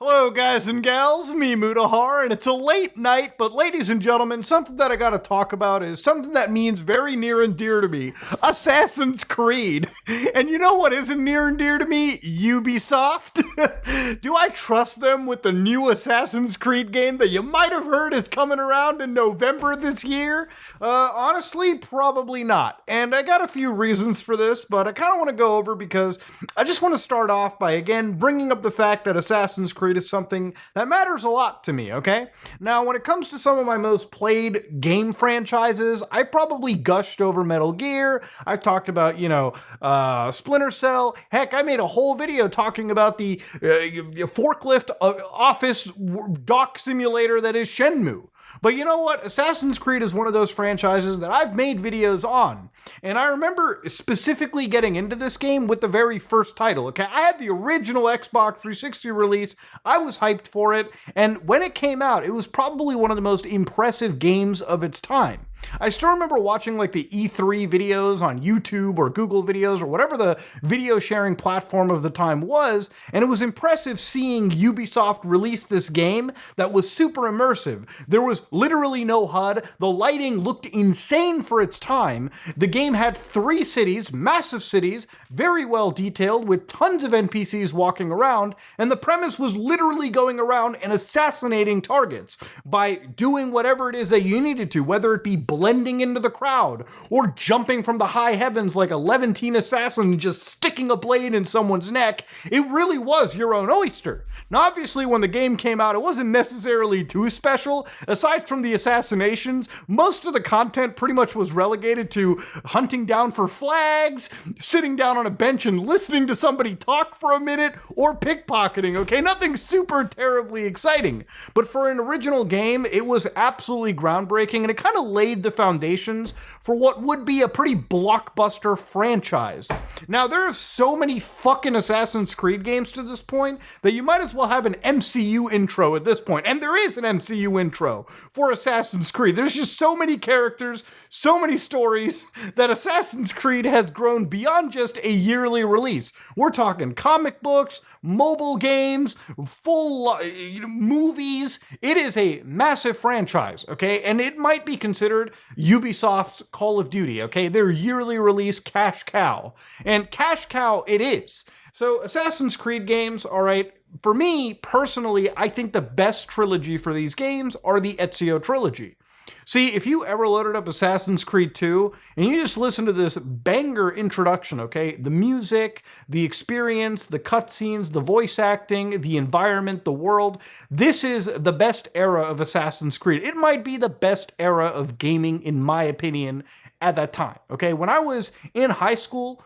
Hello, guys and gals, me Mutahar, and it's a late night, but ladies and gentlemen, something that I gotta talk about is something that means very near and dear to me, Assassin's Creed. And you know what isn't near and dear to me? Ubisoft. Do I trust them with the new Assassin's Creed game that you might have heard is coming around in November this year? Honestly, probably not. And I got a few reasons for this, but I kind of want to go over because I just want to start off by, again, bringing up the fact that Assassin's Creed is something that matters a lot to me, okay? Now, when it comes to some of my most played game franchises, I probably gushed over Metal Gear. I've talked about, Splinter Cell. Heck, I made a whole video talking about the forklift office dock simulator that is Shenmue. But you know what? Assassin's Creed is one of those franchises that I've made videos on. And I remember specifically getting into this game with the very first title, okay? I had the original Xbox 360 release. I was hyped for it. And when it came out, it was probably one of the most impressive games of its time. I still remember watching like the E3 videos on YouTube or Google videos or whatever the video sharing platform of the time was, and it was impressive seeing Ubisoft release this game that was super immersive. There was literally no HUD, the lighting looked insane for its time, the game had 3 cities, massive cities, very well detailed with tons of NPCs walking around, and the premise was literally going around and assassinating targets by doing whatever it is that you needed to, whether it be blending into the crowd, or jumping from the high heavens like a Levantine assassin just sticking a blade in someone's neck. It really was your own oyster. Now, obviously, when the game came out, it wasn't necessarily too special. Aside from the assassinations, most of the content pretty much was relegated to hunting down for flags, sitting down on a bench and listening to somebody talk for a minute, or pickpocketing, okay? Nothing super terribly exciting. But for an original game, it was absolutely groundbreaking, and it kind of laid the foundations for what would be a pretty blockbuster franchise. Now, there are so many fucking Assassin's Creed games to this point that you might as well have an MCU intro at this point. And there is an MCU intro for Assassin's Creed. There's just so many characters, so many stories that Assassin's Creed has grown beyond just a yearly release. We're talking comic books, mobile games, full movies. It is a massive franchise, okay? And it might be considered Ubisoft's Call of Duty, okay? Their yearly release cash cow. And cash cow it is. So Assassin's Creed games, all right, for me, personally, I think the best trilogy for these games are the Ezio Trilogy. See, if you ever loaded up Assassin's Creed 2 and you just listen to this banger introduction, okay? The music, the experience, the cutscenes, the voice acting, the environment, the world. This is the best era of Assassin's Creed. It might be the best era of gaming, in my opinion, at that time, okay? When I was in high school,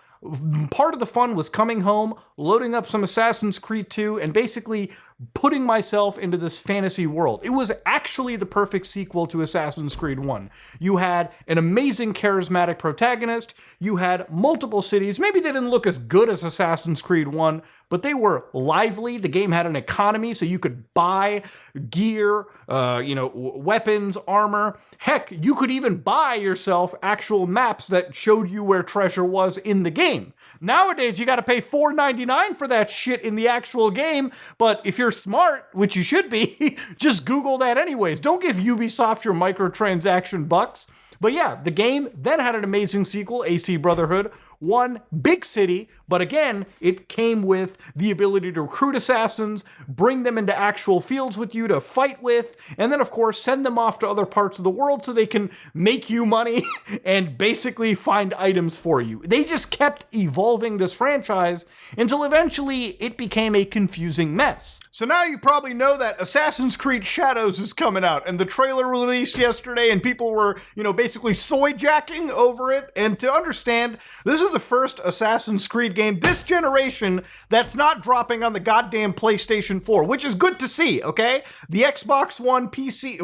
part of the fun was coming home, loading up some Assassin's Creed 2, and basically putting myself into this fantasy world. It was actually the perfect sequel to Assassin's Creed 1. You had an amazing, charismatic protagonist. You had multiple cities. Maybe they didn't look as good as Assassin's Creed 1, but they were lively. The game had an economy, so you could buy gear, weapons, armor. Heck, you could even buy yourself actual maps that showed you where treasure was in the game. Nowadays, you got to pay $4.99 for that shit in the actual game, but if you're smart, which you should be, just Google that anyways. Don't give Ubisoft your microtransaction bucks. But yeah, the game then had an amazing sequel, AC Brotherhood, one big city, but again, it came with the ability to recruit assassins, bring them into actual fields with you to fight with, and then of course send them off to other parts of the world so they can make you money and basically find items for you. They just kept evolving this franchise until eventually it became a confusing mess. So now you probably know that Assassin's Creed Shadows is coming out, and the trailer released yesterday, and people were, basically soy jacking over it. And to understand, this is the first Assassin's Creed game this generation that's not dropping on the goddamn PlayStation 4, which is good to see, okay? The Xbox One, PC,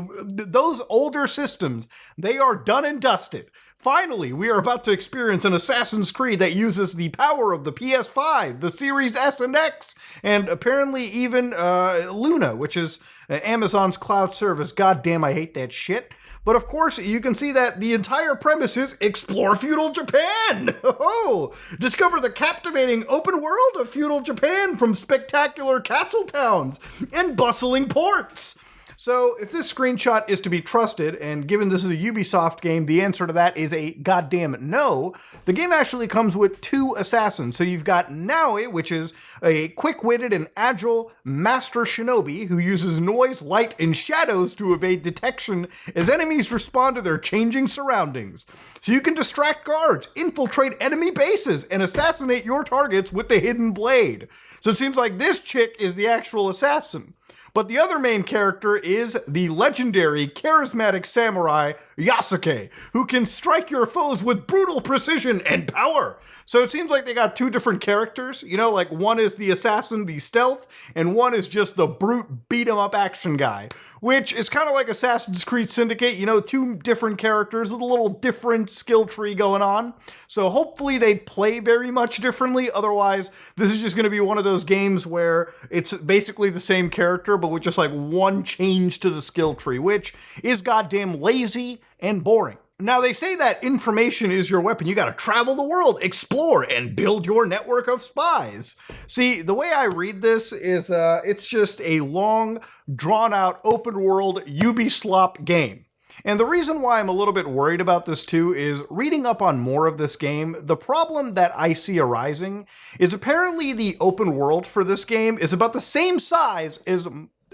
those older systems, they are done and dusted. Finally, we are about to experience an Assassin's Creed that uses the power of the PS5, the Series S and X, and apparently even Luna, which is Amazon's cloud service. God damn, I hate that shit. But of course, you can see that the entire premise is explore feudal Japan! Oh, discover the captivating open world of feudal Japan from spectacular castle towns and bustling ports. So if this screenshot is to be trusted, and given this is a Ubisoft game, the answer to that is a goddamn no, the game actually comes with two assassins. So you've got Naoi, which is a quick-witted and agile master shinobi who uses noise, light, and shadows to evade detection as enemies respond to their changing surroundings. So you can distract guards, infiltrate enemy bases, and assassinate your targets with the hidden blade. So it seems like this chick is the actual assassin. But the other main character is the legendary, charismatic samurai Yasuke, who can strike your foes with brutal precision and power. So it seems like they got two different characters. You know, like one is the assassin, the stealth, and one is just the brute beat-em-up action guy, which is kind of like Assassin's Creed Syndicate, you know, two different characters with a little different skill tree going on. So hopefully they play very much differently. Otherwise, this is just going to be one of those games where it's basically the same character, but with just like one change to the skill tree, which is goddamn lazy and boring. Now, they say that information is your weapon. You gotta travel the world, explore, and build your network of spies. See, the way I read this is it's just a long, drawn-out, open-world Ubisoft game. And the reason why I'm a little bit worried about this too is reading up on more of this game, the problem that I see arising is apparently the open world for this game is about the same size as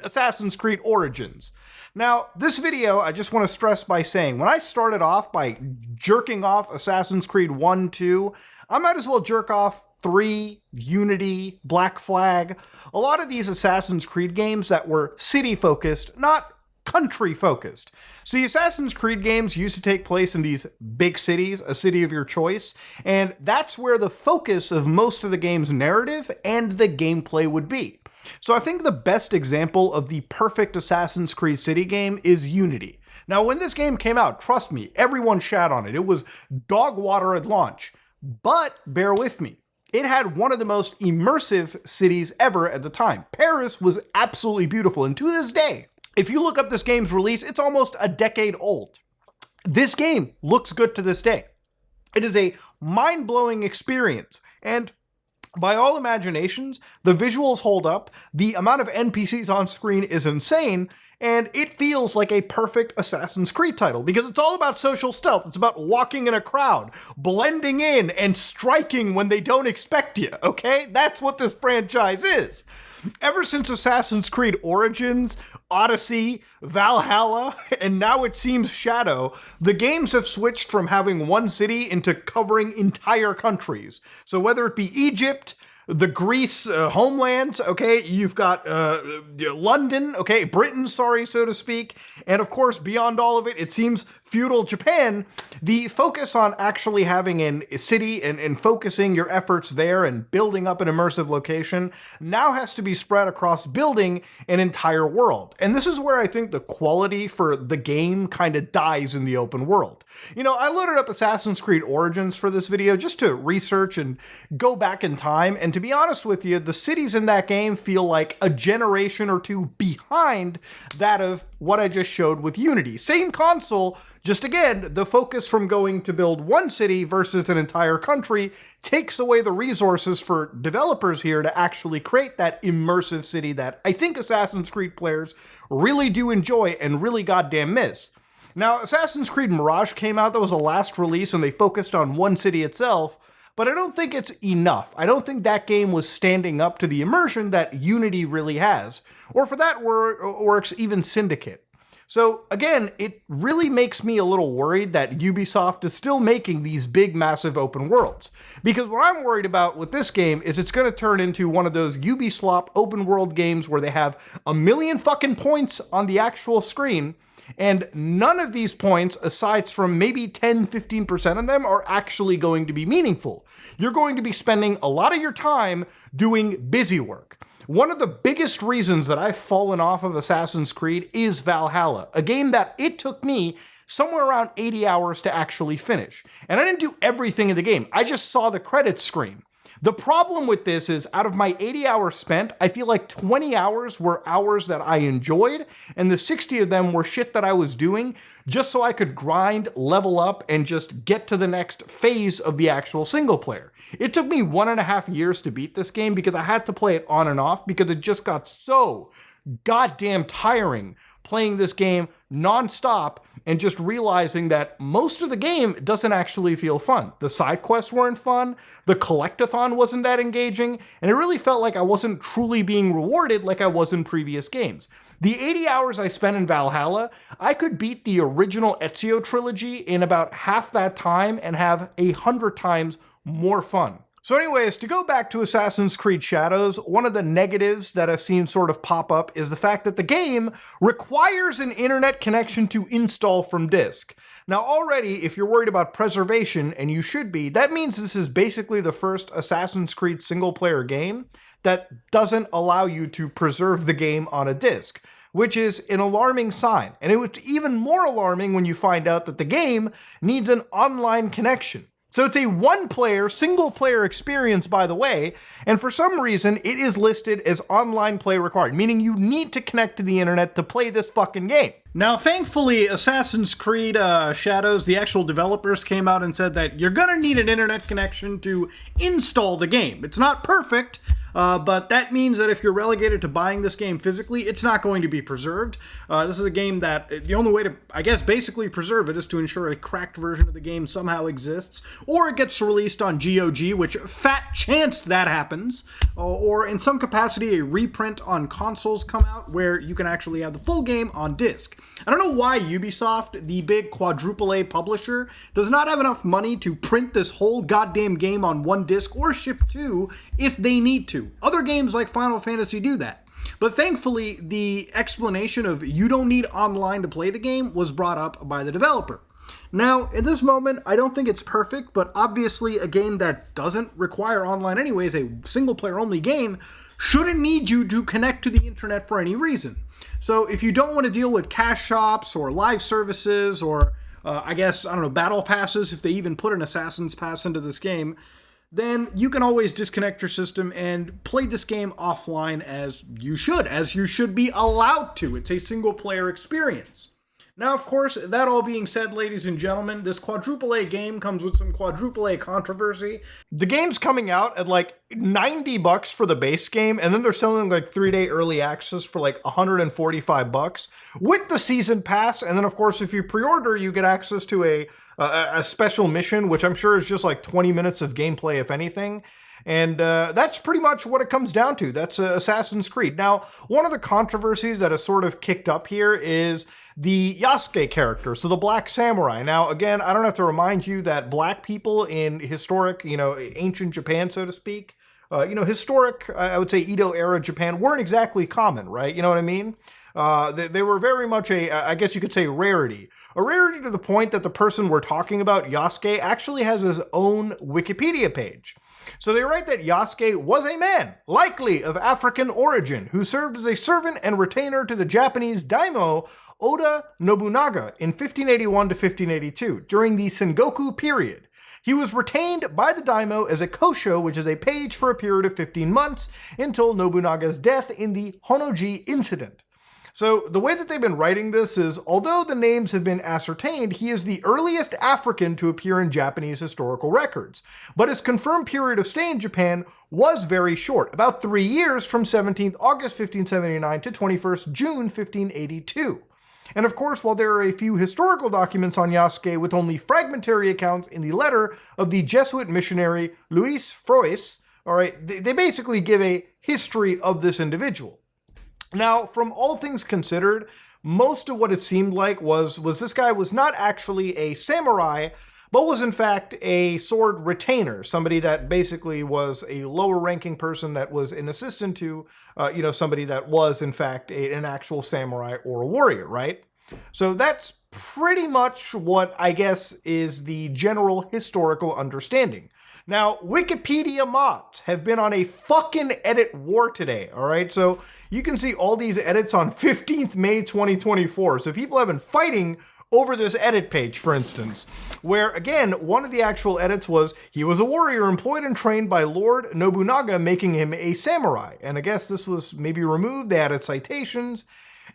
Assassin's Creed Origins. Now, this video, I just want to stress by saying, when I started off by jerking off Assassin's Creed 1, 2, I might as well jerk off 3, Unity, Black Flag, a lot of these Assassin's Creed games that were city-focused, not country-focused. See, Assassin's Creed games used to take place in these big cities, a city of your choice, and that's where the focus of most of the game's narrative and the gameplay would be. So I think the best example of the perfect Assassin's Creed City game is Unity. Now, when this game came out, trust me, everyone shat on it. It was dog water at launch. But bear with me. It had one of the most immersive cities ever at the time. Paris was absolutely beautiful, and to this day, if you look up this game's release, it's almost a decade old. This game looks good to this day. It is a mind-blowing experience, and by all imaginations, the visuals hold up, the amount of NPCs on screen is insane, and it feels like a perfect Assassin's Creed title because it's all about social stealth. It's about walking in a crowd, blending in, and striking when they don't expect you, okay? That's what this franchise is. Ever since Assassin's Creed Origins, Odyssey, Valhalla, and now it seems Shadow, the games have switched from having one city into covering entire countries. So whether it be Egypt, the Greece homelands, okay, you've got London, okay, Britain, sorry, so to speak, and of course, beyond all of it, it seems feudal Japan, the focus on actually having a city and focusing your efforts there and building up an immersive location now has to be spread across building an entire world. And this is where I think the quality for the game kind of dies in the open world. You know, I loaded up Assassin's Creed Origins for this video just to research and go back in time, and to be honest with you, the cities in that game feel like a generation or two behind that of what I just showed with Unity. Same console, just again, the focus from going to build one city versus an entire country takes away the resources for developers here to actually create that immersive city that I think Assassin's Creed players really do enjoy and really goddamn miss. Now, Assassin's Creed Mirage came out, that was the last release, and they focused on one city itself, but I don't think it's enough. I don't think that game was standing up to the immersion that Unity really has, or for that works, even Syndicate. So again, it really makes me a little worried that Ubisoft is still making these big, massive open worlds. Because what I'm worried about with this game is it's going to turn into one of those Ubisoft open world games where they have a million fucking points on the actual screen, and none of these points, aside from maybe 10-15% of them, are actually going to be meaningful. You're going to be spending a lot of your time doing busy work. One of the biggest reasons that I've fallen off of Assassin's Creed is Valhalla, a game that it took me somewhere around 80 hours to actually finish. And I didn't do everything in the game. I just saw the credits screen. The problem with this is out of my 80 hours spent, I feel like 20 hours were hours that I enjoyed, and the 60 of them were shit that I was doing just so I could grind, level up, and just get to the next phase of the actual single player. It took me 1.5 years to beat this game because I had to play it on and off because it just got so goddamn tiring playing this game nonstop and just realizing that most of the game doesn't actually feel fun. The side quests weren't fun, the collectathon wasn't that engaging, and it really felt like I wasn't truly being rewarded like I was in previous games. The 80 hours I spent in Valhalla, I could beat the original Etso Trilogy in about half that time and have 100 times more fun. So anyways, to go back to Assassin's Creed Shadows, one of the negatives that I've seen sort of pop up is the fact that the game requires an internet connection to install from disk. Now already, if you're worried about preservation, and you should be, that means this is basically the first Assassin's Creed single-player game that doesn't allow you to preserve the game on a disk, which is an alarming sign. And it was even more alarming when you find out that the game needs an online connection. So it's a one-player, single-player experience, by the way, and for some reason, it is listed as online play required, meaning you need to connect to the internet to play this fucking game. Now, thankfully, Assassin's Creed Shadows, the actual developers came out and said that you're gonna need an internet connection to install the game. It's not perfect, but that means that if you're relegated to buying this game physically, it's not going to be preserved. This is a game that the only way to, I guess, basically preserve it is to ensure a cracked version of the game somehow exists, or it gets released on GOG, which fat chance that happens, or in some capacity a reprint on consoles come out where you can actually have the full game on disc. I don't know why Ubisoft, the big quadruple A publisher, does not have enough money to print this whole goddamn game on one disc or ship two if they need to. Other games like Final Fantasy do that. But thankfully, the explanation of you don't need online to play the game was brought up by the developer. Now, in this moment, I don't think it's perfect, but obviously a game that doesn't require online anyways, a single-player only game, shouldn't need you to connect to the internet for any reason. So if you don't want to deal with cash shops or live services or, battle passes, if they even put an Assassin's Pass into this game, then you can always disconnect your system and play this game offline as you should be allowed to. It's a single-player experience. Now, of course, that all being said, ladies and gentlemen, this quadruple A game comes with some quadruple A controversy. The game's coming out at like $90 for the base game, and then they're selling like 3-day early access for like $145 with the season pass. And then, of course, if you pre-order, you get access to a special mission, which I'm sure is just like 20 minutes of gameplay, if anything. And that's pretty much what it comes down to. That's Assassin's Creed. Now, one of the controversies that has sort of kicked up here is the Yasuke character, so the Black Samurai. Now, again, I don't have to remind you that black people in historic, ancient Japan, so to speak, historic, I would say Edo-era Japan, weren't exactly common, right? You know what I mean? They were very much I guess you could say, rarity. A rarity to the point that the person we're talking about, Yasuke, actually has his own Wikipedia page. So they write that Yasuke was a man, likely of African origin, who served as a servant and retainer to the Japanese daimyo Oda Nobunaga in 1581 to 1582, during the Sengoku period. He was retained by the daimyo as a kosho, which is a page, for a period of 15 months, until Nobunaga's death in the Honnoji incident. So the way that they've been writing this is, although the names have been ascertained, he is the earliest African to appear in Japanese historical records. But his confirmed period of stay in Japan was very short, about 3 years, from 17th August 1579 to 21st June 1582. And of course, while there are a few historical documents on Yasuke with only fragmentary accounts in the letter of the Jesuit missionary Louis Frois, they basically give a history of this individual. Now, from all things considered, most of what it seemed like was this guy was not actually a samurai, but was in fact a sword retainer, somebody that basically was a lower ranking person that was an assistant to, somebody that was in fact an actual samurai or a warrior, right? So that's pretty much what I guess is the general historical understanding. Now, Wikipedia mods have been on a fucking edit war today, all right? So you can see all these edits on 15th May 2024. So people have been fighting over this edit page, for instance, where, again, one of the actual edits was, he was a warrior employed and trained by Lord Nobunaga, making him a samurai. And I guess this was maybe removed, they added citations.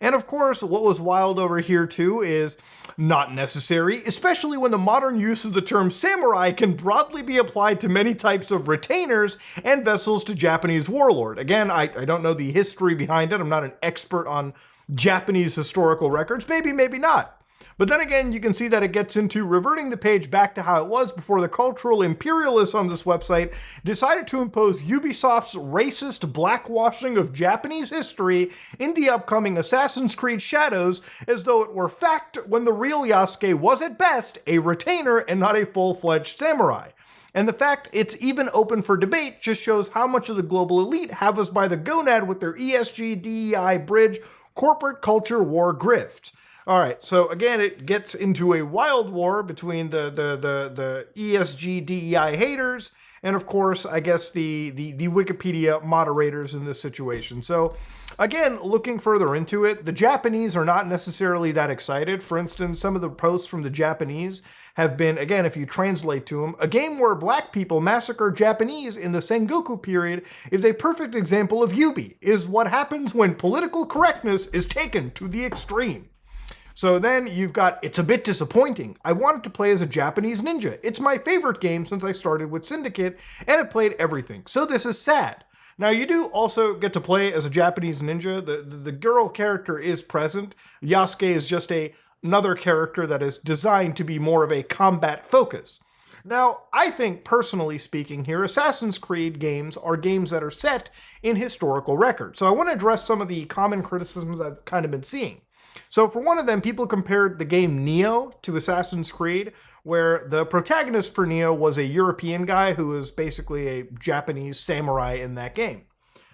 And of course, what was wild over here too is not necessary, especially when the modern use of the term samurai can broadly be applied to many types of retainers and vessels to Japanese warlord. Again, I don't know the history behind it. I'm not an expert on Japanese historical records. Maybe, maybe not. But then again, you can see that it gets into reverting the page back to how it was before the cultural imperialists on this website decided to impose Ubisoft's racist blackwashing of Japanese history in the upcoming Assassin's Creed Shadows, as though it were fact when the real Yasuke was at best a retainer and not a full-fledged samurai. And the fact it's even open for debate just shows how much of the global elite have us by the gonad with their ESG, DEI, bridge, corporate culture war grift. All right, so again, it gets into a wild war between the ESG DEI haters and, of course, I guess the Wikipedia moderators in this situation. So again, looking further into it, the Japanese are not necessarily that excited. For instance, some of the posts from the Japanese have been, again, if you translate to them, a game where black people massacre Japanese in the Sengoku period is a perfect example of Ubi, is what happens when political correctness is taken to the extreme. So then you've got, it's a bit disappointing. I wanted to play as a Japanese ninja. It's my favorite game since I started with Syndicate, and it played everything. So this is sad. Now you do also get to play as a Japanese ninja. The girl character is present. Yasuke is just another character that is designed to be more of a combat focus. Now, I think, personally speaking here, Assassin's Creed games are games that are set in historical records. So I want to address some of the common criticisms I've kind of been seeing. So for one of them, people compared the game Neo to Assassin's Creed, where the protagonist for Neo was a European guy who was basically a Japanese samurai in that game.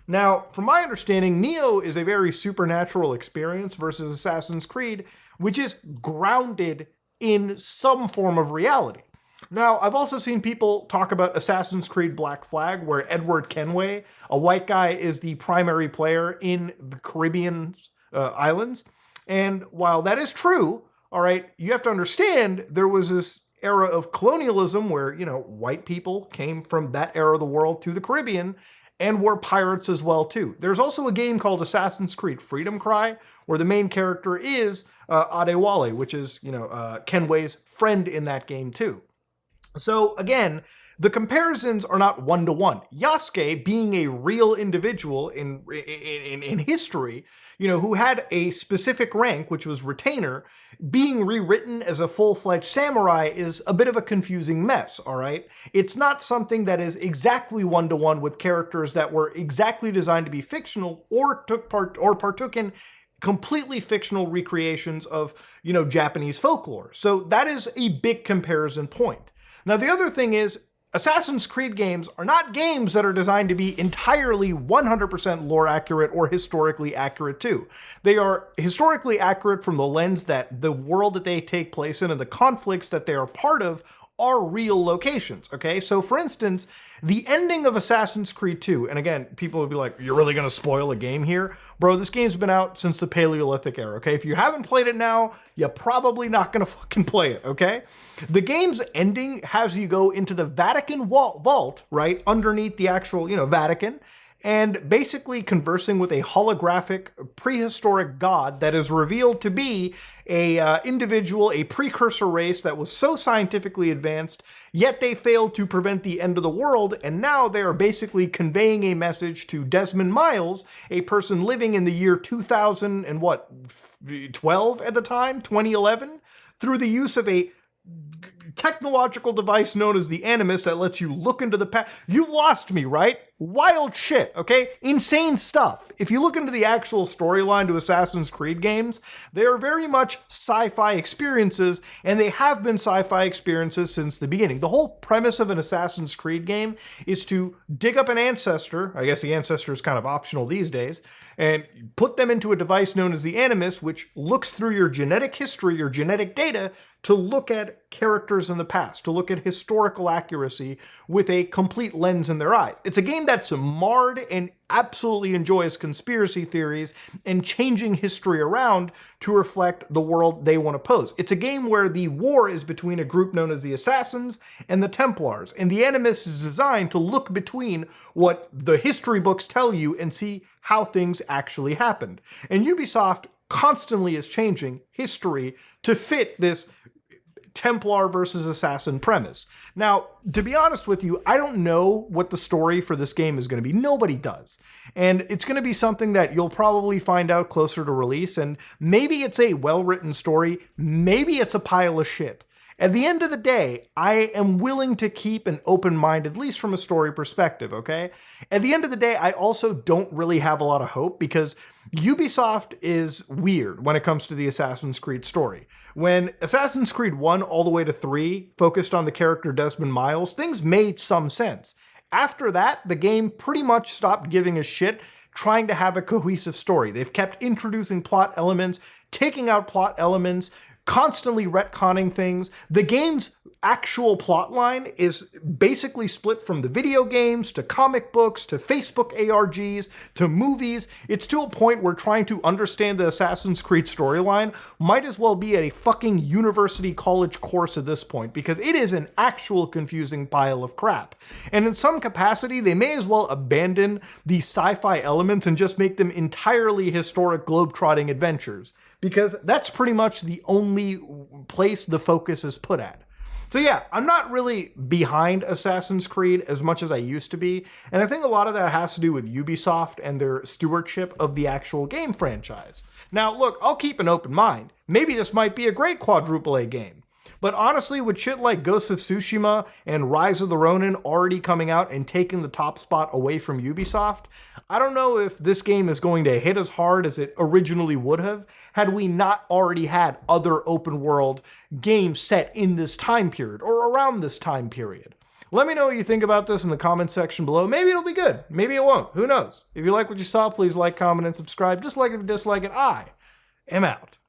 Now, from my understanding, Neo is a very supernatural experience versus Assassin's Creed, which is grounded in some form of reality. Now, I've also seen people talk about Assassin's Creed Black Flag, where Edward Kenway, a white guy, is the primary player in the Caribbean islands. And while that is true, all right, you have to understand there was this era of colonialism where, you know, white people came from that era of the world to the Caribbean and were pirates as well, too. There's also a game called Assassin's Creed Freedom Cry, where the main character is Adewale, which is, you know, Kenway's friend in that game, too. So, again, the comparisons are not one-to-one. Yasuke, being a real individual in history, you know, who had a specific rank, which was retainer, being rewritten as a full-fledged samurai is a bit of a confusing mess, all right? It's not something that is exactly one-to-one with characters that were exactly designed to be fictional or partook in completely fictional recreations of, you know, Japanese folklore. So that is a big comparison point. Now, the other thing is, Assassin's Creed games are not games that are designed to be entirely 100% lore accurate or historically accurate too. They are historically accurate from the lens that the world that they take place in and the conflicts that they are part of are real locations, okay? So for instance, the ending of Assassin's Creed 2, and again, people would be like, you're really gonna spoil a game here? Bro, this game's been out since the Paleolithic era, okay? If you haven't played it now, you're probably not gonna fucking play it, okay? The game's ending has you go into the Vatican vault, right? Underneath the actual, you know, Vatican, and basically conversing with a holographic prehistoric god that is revealed to be a individual, a precursor race that was so scientifically advanced, yet they failed to prevent the end of the world, and now they are basically conveying a message to Desmond Miles, a person living in the year 2000 and what, 12 at the time, 2011, through the use of a technological device known as the Animus that lets you look into the past. You lost me, right? Wild shit, okay? Insane stuff. If you look into the actual storyline to Assassin's Creed games, they are very much sci-fi experiences, and they have been sci-fi experiences since the beginning. The whole premise of an Assassin's Creed game is to dig up an ancestor, I guess the ancestor is kind of optional these days, and put them into a device known as the Animus, which looks through your genetic history, your genetic data, to look at characters in the past, to look at historical accuracy with a complete lens in their eyes. It's a game that's marred and absolutely enjoys conspiracy theories and changing history around to reflect the world they want to pose. It's a game where the war is between a group known as the Assassins and the Templars, and the Animus is designed to look between what the history books tell you and see how things actually happened. And Ubisoft constantly is changing history to fit this Templar versus Assassin premise. Now, to be honest with you, I don't know what the story for this game is going to be. Nobody does. And it's going to be something that you'll probably find out closer to release, and maybe it's a well-written story, maybe it's a pile of shit. At the end of the day, I am willing to keep an open mind, at least from a story perspective, okay? At the end of the day, I also don't really have a lot of hope because Ubisoft is weird when it comes to the Assassin's Creed story. When Assassin's Creed 1 all the way to 3 focused on the character Desmond Miles, things made some sense. After that, the game pretty much stopped giving a shit trying to have a cohesive story. They've kept introducing plot elements, taking out plot elements, constantly retconning things. The game's actual plot line is basically split from the video games to comic books to Facebook ARGs to movies. It's to a point where trying to understand the Assassin's Creed storyline might as well be a fucking university college course at this point, because it is an actual confusing pile of crap. And in some capacity, they may as well abandon the sci-fi elements and just make them entirely historic globetrotting adventures, because that's pretty much the only place the focus is put at. So yeah, I'm not really behind Assassin's Creed as much as I used to be, and I think a lot of that has to do with Ubisoft and their stewardship of the actual game franchise. Now look, I'll keep an open mind. Maybe this might be a great quadruple A game. But honestly, with shit like Ghost of Tsushima and Rise of the Ronin already coming out and taking the top spot away from Ubisoft, I don't know if this game is going to hit as hard as it originally would have had we not already had other open world games set in this time period or around this time period. Let me know what you think about this in the comment section below. Maybe it'll be good. Maybe it won't. Who knows? If you like what you saw, please like, comment, and subscribe. Dislike it if you dislike it. I am out.